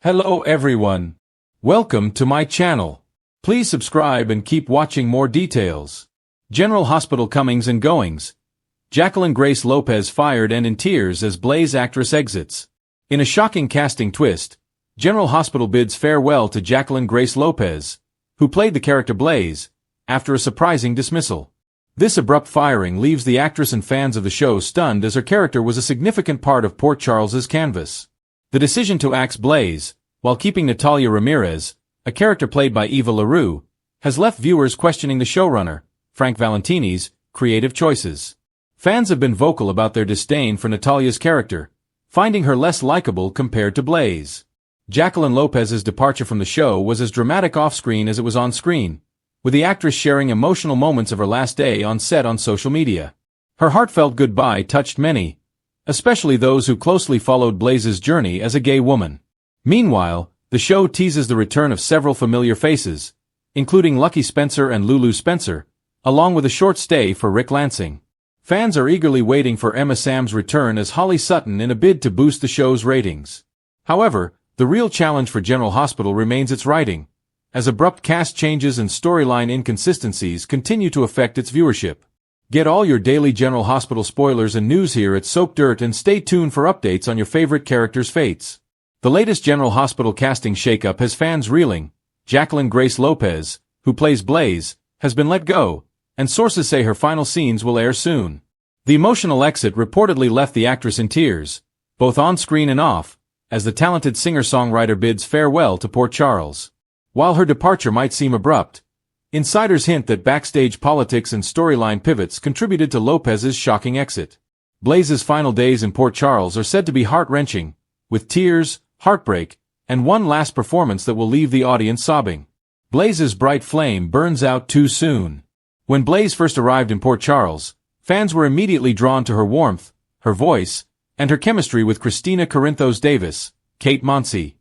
Hello everyone. Welcome to my channel. Please subscribe and keep watching more details. General Hospital comings and goings. Jacqueline Grace Lopez fired and in tears as Blaze actress exits. In a shocking casting twist, General Hospital bids farewell to Jacqueline Grace Lopez, who played the character Blaze, after a surprising dismissal. This abrupt firing leaves the actress and fans of the show stunned as her character was a significant part of Port Charles's canvas. The decision to axe Blaze, while keeping Natalia Ramirez, a character played by Eva LaRue, has left viewers questioning the showrunner, Frank Valentini's, creative choices. Fans have been vocal about their disdain for Natalia's character, finding her less likable compared to Blaze. Jacqueline Lopez's departure from the show was as dramatic off-screen as it was on-screen, with the actress sharing emotional moments of her last day on set on social media. Her heartfelt goodbye touched many, especially those who closely followed Blaze's journey as a gay woman. Meanwhile, the show teases the return of several familiar faces, including Lucky Spencer and Lulu Spencer, along with a short stay for Rick Lansing. Fans are eagerly waiting for Emma Sam's return as Holly Sutton in a bid to boost the show's ratings. However, the real challenge for General Hospital remains its writing, as abrupt cast changes and storyline inconsistencies continue to affect its viewership. Get all your daily General Hospital spoilers and news here at Soap Dirt and stay tuned for updates on your favorite characters' fates. The latest General Hospital casting shakeup has fans reeling. Jacqueline Grace Lopez, who plays Blaze, has been let go, and sources say her final scenes will air soon. The emotional exit reportedly left the actress in tears, both on-screen and off, as the talented singer-songwriter bids farewell to Port Charles. While her departure might seem abrupt, insiders hint that backstage politics and storyline pivots contributed to Lopez's shocking exit. Blaze's final days in Port Charles are said to be heart-wrenching, with tears, heartbreak, and one last performance that will leave the audience sobbing. Blaze's bright flame burns out too soon. When Blaze first arrived in Port Charles, fans were immediately drawn to her warmth, her voice, and her chemistry with Christina Corinthos Davis, Kate Monsey.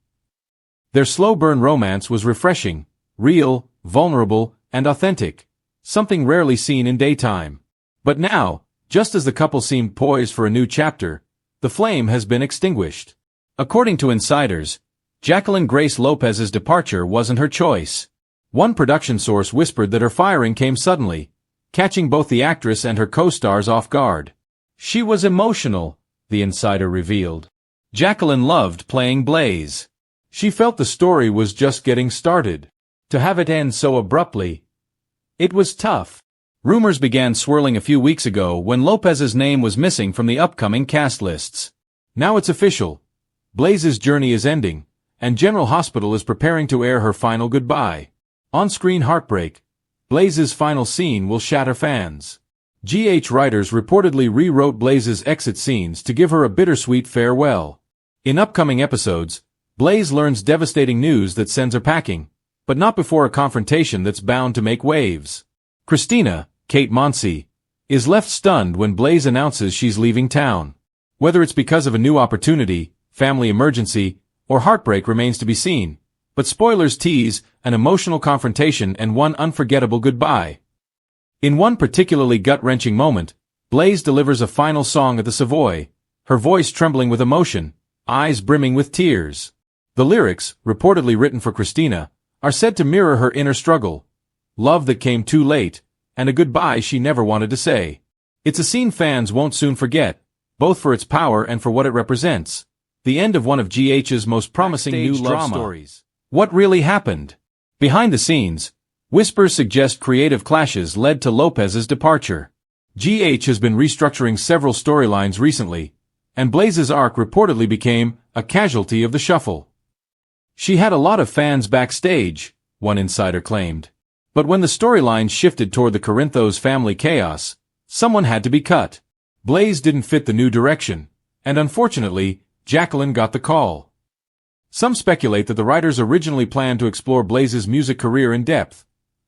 Their slow-burn romance was refreshing, real, vulnerable, and authentic, something rarely seen in daytime. But now, just as the couple seemed poised for a new chapter, the flame has been extinguished. According to insiders, Jacqueline Grace Lopez's departure wasn't her choice. One production source whispered that her firing came suddenly, catching both the actress and her co-stars off guard. She was emotional, the insider revealed. Jacqueline loved playing Blaze. She felt the story was just getting started. To have it end so abruptly, it was tough. Rumors began swirling a few weeks ago when Lopez's name was missing from the upcoming cast lists. Now it's official. Blaze's journey is ending, and General Hospital is preparing to air her final goodbye. On-screen heartbreak, Blaze's final scene will shatter fans. GH writers reportedly rewrote Blaze's exit scenes to give her a bittersweet farewell. In upcoming episodes, Blaze learns devastating news that sends her packing, but not before a confrontation that's bound to make waves. Christina, Kate Monsey, is left stunned when Blaze announces she's leaving town. Whether it's because of a new opportunity, family emergency, or heartbreak remains to be seen, but spoilers tease an emotional confrontation and one unforgettable goodbye. In one particularly gut-wrenching moment, Blaze delivers a final song at the Savoy, her voice trembling with emotion, eyes brimming with tears. The lyrics, reportedly written for Christina, are said to mirror her inner struggle, love that came too late, and a goodbye she never wanted to say. It's a scene fans won't soon forget, both for its power and for what it represents. The end of one of GH's most promising new love stories. What really happened? Behind the scenes, whispers suggest creative clashes led to Lopez's departure. GH has been restructuring several storylines recently, and Blaze's arc reportedly became a casualty of the shuffle. She had a lot of fans backstage, one insider claimed. But when the storyline shifted toward the Corinthos family chaos, someone had to be cut. Blaze didn't fit the new direction, and unfortunately, Jacqueline got the call. Some speculate that the writers originally planned to explore Blaze's music career in depth,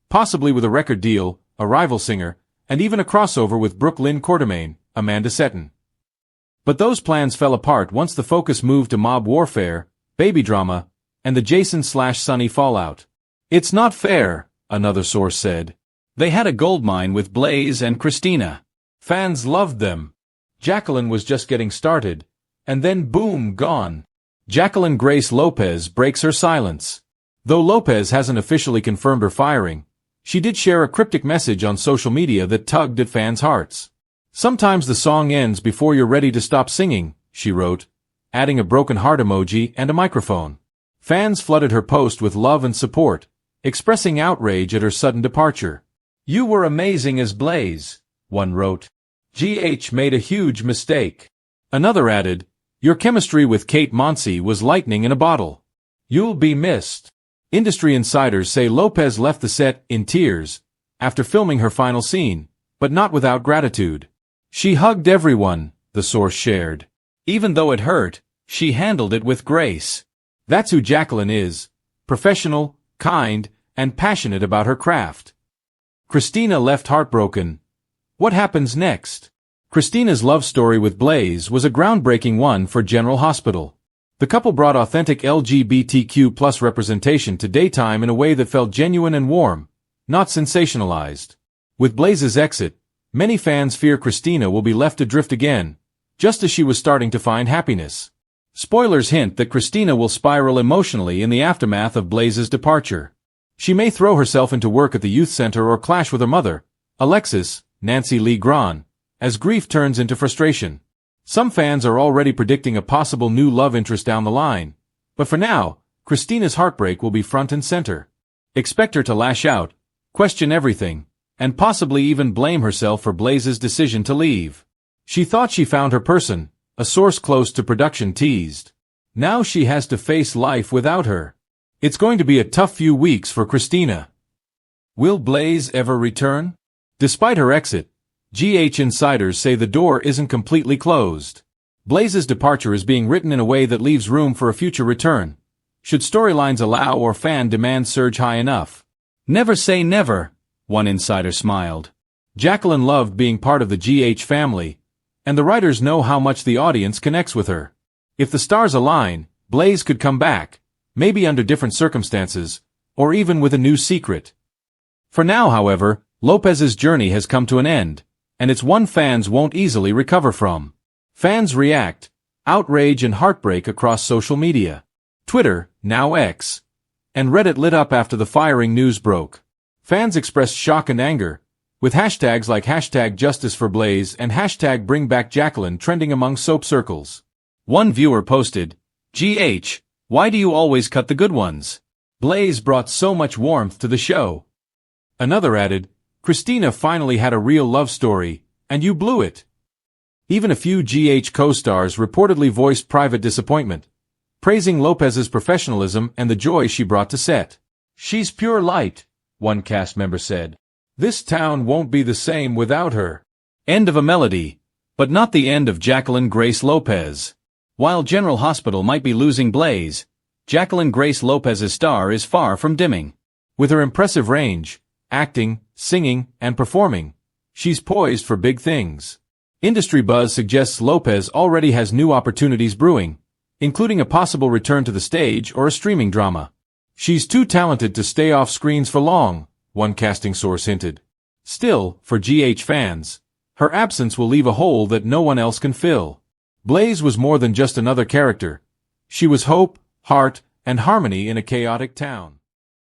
possibly with a record deal, a rival singer, and even a crossover with Brooke Lynn Quartermaine, Amanda Setton. But those plans fell apart once the focus moved to mob warfare, baby drama, and the Jason/Sunny fallout. It's not fair, another source said. They had a goldmine with Blaze and Christina. Fans loved them. Jacqueline was just getting started, and then boom, gone. Jacqueline Grace Lopez breaks her silence. Though Lopez hasn't officially confirmed her firing, she did share a cryptic message on social media that tugged at fans' hearts. "Sometimes the song ends before you're ready to stop singing," she wrote, adding a broken heart emoji and a microphone. Fans flooded her post with love and support, expressing outrage at her sudden departure. "You were amazing as Blaze," one wrote. "GH made a huge mistake." Another added, "Your chemistry with Kate Monsey was lightning in a bottle. You'll be missed." Industry insiders say Lopez left the set in tears after filming her final scene, but not without gratitude. "She hugged everyone," the source shared. "Even though it hurt, she handled it with grace." That's who Jacqueline is: professional, kind, and passionate about her craft. Christina left heartbroken. What happens next? Christina's love story with Blaze was a groundbreaking one for General Hospital. The couple brought authentic LGBTQ+ representation to daytime in a way that felt genuine and warm, not sensationalized. With Blaze's exit, many fans fear Christina will be left adrift again, just as she was starting to find happiness. Spoilers hint that Christina will spiral emotionally in the aftermath of Blaze's departure. She may throw herself into work at the youth center or clash with her mother, Alexis, Nancy Lee Grahn, as grief turns into frustration. Some fans are already predicting a possible new love interest down the line, but for now, Christina's heartbreak will be front and center. Expect her to lash out, question everything, and possibly even blame herself for Blaze's decision to leave. "She thought she found her person," a source close to production teased. "Now she has to face life without her." It's going to be a tough few weeks for Christina. Will Blaze ever return? Despite her exit, GH insiders say the door isn't completely closed. Blaze's departure is being written in a way that leaves room for a future return, should storylines allow or fan demand surge high enough. "Never say never," one insider smiled. Jacqueline loved being part of the GH family, and the writers know how much the audience connects with her. If the stars align, Blaze could come back, maybe under different circumstances, or even with a new secret. For now, however, Lopez's journey has come to an end, and it's one fans won't easily recover from. Fans react, outrage and heartbreak across social media. Twitter, now X, and Reddit lit up after the firing news broke. Fans expressed shock and anger, with hashtags like #JusticeForBlaze and #BringBackJacqueline trending among soap circles. One viewer posted, "GH, why do you always cut the good ones? Blaze brought so much warmth to the show." Another added, "Christina finally had a real love story, and you blew it." Even a few GH co-stars reportedly voiced private disappointment, praising Lopez's professionalism and the joy she brought to set. "She's pure light," one cast member said. "This town won't be the same without her." End of a melody, but not the end of Jacqueline Grace Lopez. While General Hospital might be losing Blaze, Jacqueline Grace Lopez's star is far from dimming. With her impressive range, acting, singing, and performing, she's poised for big things. Industry buzz suggests Lopez already has new opportunities brewing, including a possible return to the stage or a streaming drama. "She's too talented to stay off screens for long," one casting source hinted. Still, for GH fans, her absence will leave a hole that no one else can fill. Blaze was more than just another character. She was hope, heart, and harmony in a chaotic town.